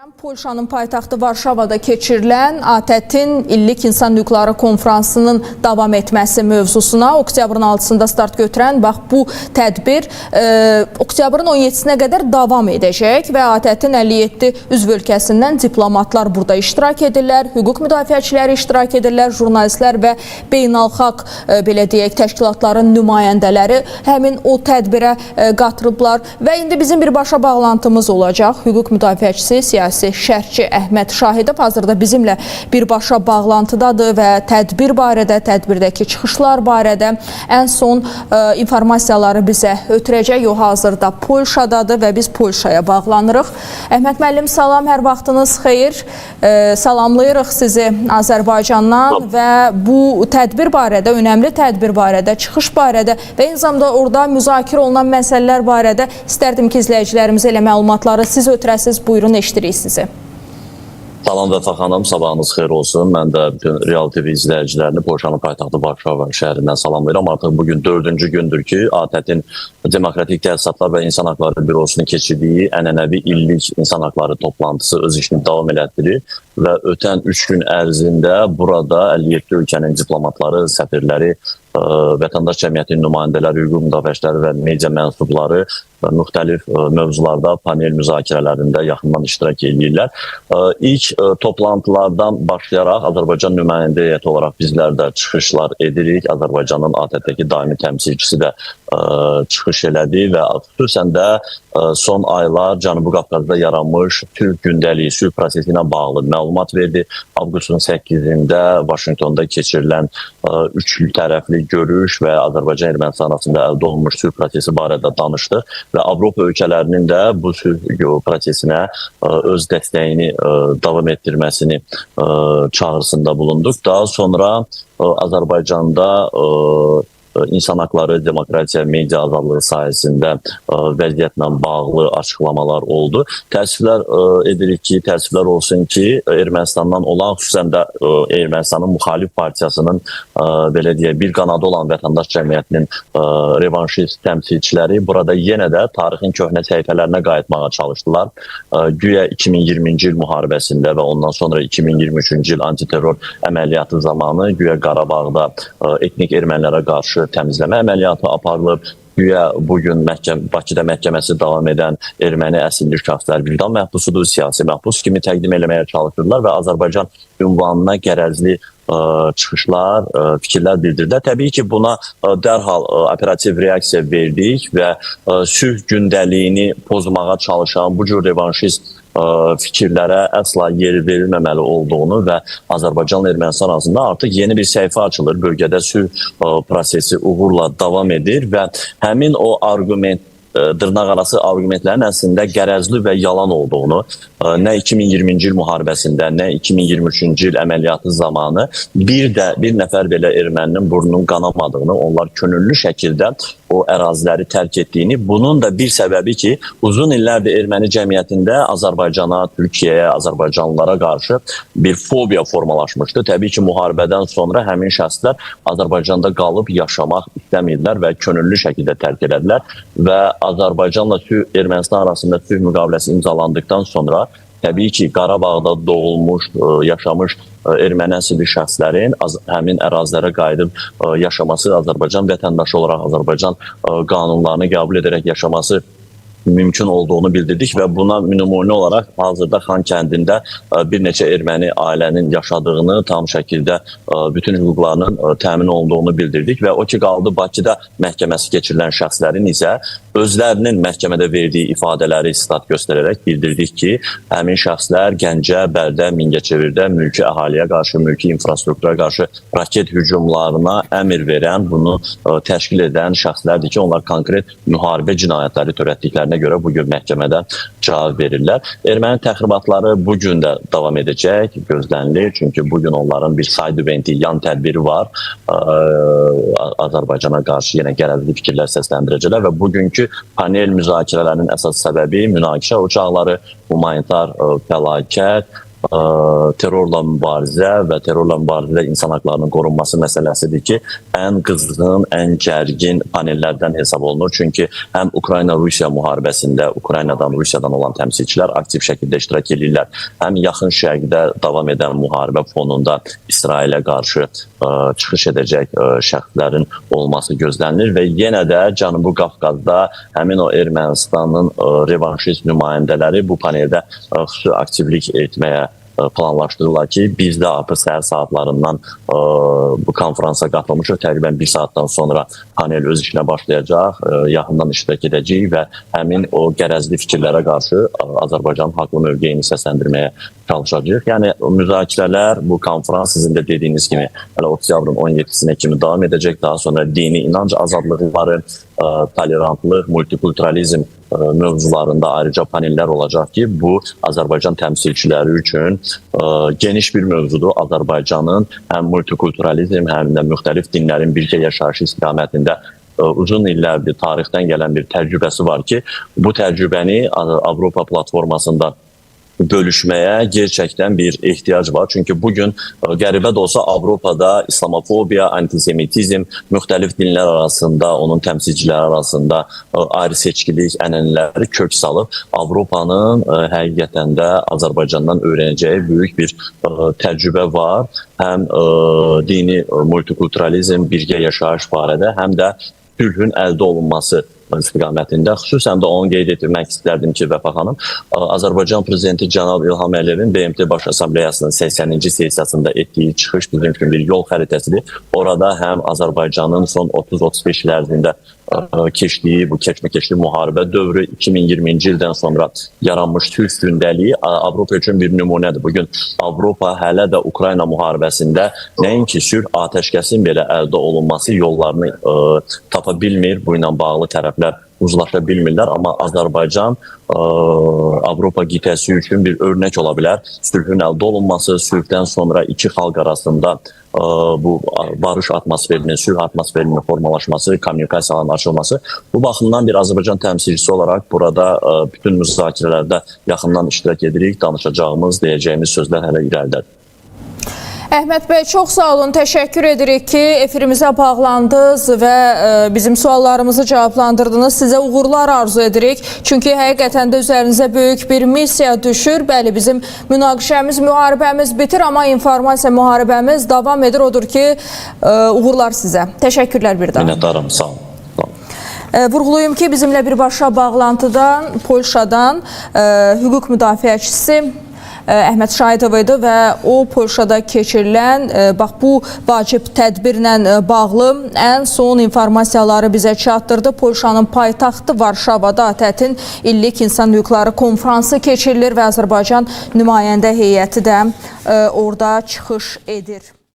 Polşanın paytaxtı Varşavada keçirilən ATƏT-in illik insan hüquqları konfransının davam etməsi mövzusuna oktyabrın 6-sında start götürən bu tədbir oktyabrın 17-sinə qədər davam edəcək və ATƏT-in 57 üzv ölkəsindən diplomatlar burada iştirak edirlər, hüquq müdafiəçiləri iştirak edirlər, jurnalistlər və beynəlxalq belə deyək təşkilatların nümayəndələri həmin o tədbirə qatılıblar və indi bizim birbaşa bağlantımız olacaq. Hüquq müdafiəçisi, siyasi şərhçi Əhməd Şahidov hazırda bizimlə birbaşa bağlantıdadır və tədbir barədə, tədbirdəki çıxışlar barədə ən son informasiyaları bizə ötürəcək. O hazırda Polşadadır və biz Polşaya bağlanırıq. Əhməd müəllim, salam, hər vaxtınız xeyir. Salamlayırıq sizi Azərbaycandan və bu tədbir barədə, önəmli tədbir barədə, çıxış barədə və eyni zamanda orada müzakirə olunan məsələlər barədə istərdim ki, izləyicilərimizə elə məlumatları siz ötürəsiniz. Buyurun, eşidirik sizi. Salam Vəfa xanım, sabahınız xeyir olsun. Mən də bütün Real TV izləyicilərini Polşanın paytaxtı Varşava şəhərindən salamlayıram. Artıq bugün 4-cü gündür ki, ATƏT-in Demokratik Təsisatlar və İnsan Haqları Bürosunun keçirdiyi ənənəvi illik insan haqları toplantısı öz işini davam elətdirir və ötən 3 gün ərzində burada 57 ölkənin diplomatları, səfirləri, vətəndaş cəmiyyətinin nümayəndələri, hüquq müdafiəçiləri və media mənsubları müxtəlif mövzularda panel müzakirələrində yaxından iştirak edirlər. İlk toplantılardan başlayaraq Azərbaycan nümayəndə heyəti olaraq bizlər də çıxışlar edirik. Azərbaycanın ATƏT-dəki daimi təmsilçisi də çıxış elədi və xüsusən də son aylar Cənubi Qafqazda yaranmış sülh gündəliyi, sülh prosesi ilə bağlı məlumat verdi. Avqustun 8-də Vaşinqtonda keçirilən 3 tərəfli görüş və Azərbaycan-Ermənistan arasında əldə olunmuş sülh prosesi barədə danışdı və Avropa ölkələrinin də bu sülh prosesinə öz dəstəyini davam etdirməsini çağrısında bulunduq. Daha sonra Azərbaycanda İnsan haqları, demokratiya, media azadlığı sayəsində vəziyyətlə bağlı açıqlamalar oldu. Təəssüflər edirik ki, təəssüflər olsun ki, Ermənistandan olan, xüsusən də Ermənistanın müxalif partiyasının belə deyək, bir qanadı olan vətəndaş cəmiyyətinin revanşist təmsilçiləri burada yenə də tarixin köhnə səhifələrinə qayıtmağa çalışdılar. Güya 2020-ci il müharibəsində və ondan sonra 2023-cü il antiterror əməliyyatı zamanı güya Qarabağda etnik ermənilərə qarşı təmizləmə əməliyyatı aparılıb. Güya bugün Bakıda məhkəməsi davam edən erməni əsilli şəxslər vicdan məhbusudur, siyasi məhbus kimi təqdim eləməyə çalışırlar və Azərbaycan ünvanına qərəzli çıxışlar, fikirlər bildirdilər. Təbii ki, buna dərhal operativ reaksiya verdik və sülh gündəliyini pozmağa çalışan bu cür revanşist fikirlərə əsla yer verilməməli olduğunu və Azərbaycanla Ermənistan arasında artıq yeni bir səhifə açılır. Bölgədə sülh prosesi uğurla davam edir və həmin o argument, dırnaqarası argumentlərin əslində qərəzli və yalan olduğunu, nə 2020-ci il müharibəsində, nə 2023-cü il əməliyyatı zamanı bir nəfər belə erməninin burnunun qanamadığını, onlar könüllü şəkildə o əraziləri tərk etdiyini, bunun da bir səbəbi ki, uzun illərdir erməni cəmiyyətində Azərbaycana, Türkiyəyə, Azərbaycanlılara qarşı bir fobiya formalaşmışdı. Təbii ki, müharibədən sonra həmin şəxslər Azərbaycanda qalıb yaşamaq istəmirlər və könüllü şəkildə tərk edədilər və Azərbaycanla Ermənistan arasında sülh müqaviləsi imzalandıqdan sonra təbii ki, Qarabağda doğulmuş, yaşamış erməni əsilli şəxslərin həmin ərazilərə qayıdıb yaşaması, Azərbaycan vətəndaşı olaraq Azərbaycan qanunlarını qəbul edərək yaşaması mümkün olduğunu bildirdik və buna nümunə olaraq hazırda Xan kəndində bir neçə erməni ailənin yaşadığını, tam şəkildə bütün hüquqlarının təmin olunduğunu bildirdik və o ki qaldı Bakıda məhkəməsi keçirilən şəxslərin isə özlərinin məhkəmədə verdiyi ifadələri istat göstərərək bildirdik ki, həmin şəxslər Gəncə, Bərdə, Mingəçevirdə mülki əhaliyə qarşı, mülki infrastruktura qarşı raket hücumlarına əmr verən, bunu təşkil edən şəxslərdir ki, onlar konkret müharibə cinayətləri törətdiklərini görə bugün məhkəmədə cavab verirlər. Erməni təxribatları bugün də davam edəcək, gözlənilir. Çünki bugün onların bir side eventi, yan tədbiri var. Azərbaycana qarşı yenə qərəzli fikirlər səsləndirəcəklər və bugünkü panel müzakirələrinin əsas səbəbi münaqişə uçaqları, humanitar fəlakət, terrorla mübarizə və terrorla mübarizədə insan haqlarının qorunması məsələsidir ki, ən qızğın, ən gərgin panellərdən hesab olunur. Çünki həm Ukrayna-Rusiya müharibəsində Ukraynadan, Rusiyadan olan təmsilçilər aktiv şəkildə iştirak edirlər. Həm yaxın şərqdə davam edən müharibə fonunda İsrailə qarşı çıxış edəcək şəxslərin olması gözlənilir və yenə də Cənubi Qafqazda həmin o Ermənistanın revanşist nümayəndələri bu paneldə xüsusi aktivlik etməyə planlaşdırırlar ki, biz də artıq səhər saatlarından bu konferansa qatılmışıq. Təqribən 1 saatdan sonra panel öz işinə başlayacaq, yaxından iştirak edəcək və həmin o qərəzli fikirlərə qarşı Azərbaycanın haqlı mövqeyini səsləndirməyə çalışacaq. Yəni müzakirələr, bu konferans sizin də dediyiniz kimi hələ oktyabrın 17-sinə kimi davam edəcək. Daha sonra dini inanc azadlıqları, tolerantlıq, multikulturalizm mövzularında ayrıca panellər olacaq ki, bu Azərbaycan təmsilçiləri üçün geniş bir mövzudur. Azərbaycanın həm multikulturalizm, həm də müxtəlif dinlərin birgə yaşayışı istiqamətində uzun illərdir tarixdən gələn bir təcrübəsi var ki, bu təcrübəni Avropa platformasında bölüşməyə gerçəkdən bir ehtiyac var. Çünki bugün qəribə də olsa Avropada İslamofobiya, antisemitizm, müxtəlif dinlər arasında, onun təmsilçiləri arasında ayrı seçkilik ənənələri kök salıb. Avropanın həqiqətən də Azərbaycandan öyrənəcəyi böyük bir təcrübə var. Həm dini multikulturalizm, birgə yaşayış barədə, həm də sülhün əldə olunması istiqamətində. Xüsusən də onu qeyd etmək istərdim ki, Vəfa xanım, Azərbaycan Prezidenti Cənab İlham Əliyevin BMT Baş Assambleyasının 80-ci sessiyasında etdiyi çıxış bizim üçün bir yol xəritəsidir. Orada həm Azərbaycanın son 30-35 il ərzində keçdiyi, bu keçmə-keçdi müharibə dövrü, 2020-ci ildən sonra yaranmış sülh gündəliyi Avropa üçün bir nümunədir. Bugün Avropa hələ də Ukrayna müharibəsində nəinki sülh, atəşkəsin belə əldə olunması yollarını tapa bilmir. Bu ilə bağlı tərəflər uzlaşa bilmirlər, amma Azərbaycan Avropa qitəsi üçün bir örnək ola bilər. Sülhün əldə olunması, sülhdən sonra iki xalq arasında bu barış atmosferinin, sülh atmosferinin formalaşması, kommunikasiyaların açılması. Bu baxımdan bir Azərbaycan təmsilçisi olaraq burada bütün müzakirələrdə yaxından iştirak edirik, danışacağımız, deyəcəyimiz sözlər hələ irəlidədir. Əhməd bəy, çox sağ olun, təşəkkür edirik ki, efirimizə bağlandınız və bizim suallarımızı cavablandırdınız. Sizə uğurlar arzu edirik. Çünki həqiqətən də üzərinizə böyük bir missiya düşür. Bəli, bizim münaqişəmiz, müharibəmiz bitir, amma informasiya müharibəmiz davam edir. Odur ki, uğurlar sizə. Təşəkkürlər bir daha. Minnətdarım, sağ olun. Vurğulayım ki, bizimlə birbaşa bağlantıdan, Polşadan hüquq müdafiəçisi Əhməd Şahidov idi və o Polşada keçirilən bax bu vacib tədbirlə bağlı ən son informasiyaları bizə çatdırdı. Polşanın paytaxtı Varşavada ATƏT-in illik insan hüquqları konfransı keçirilir və Azərbaycan nümayəndə heyəti də orada çıxış edir.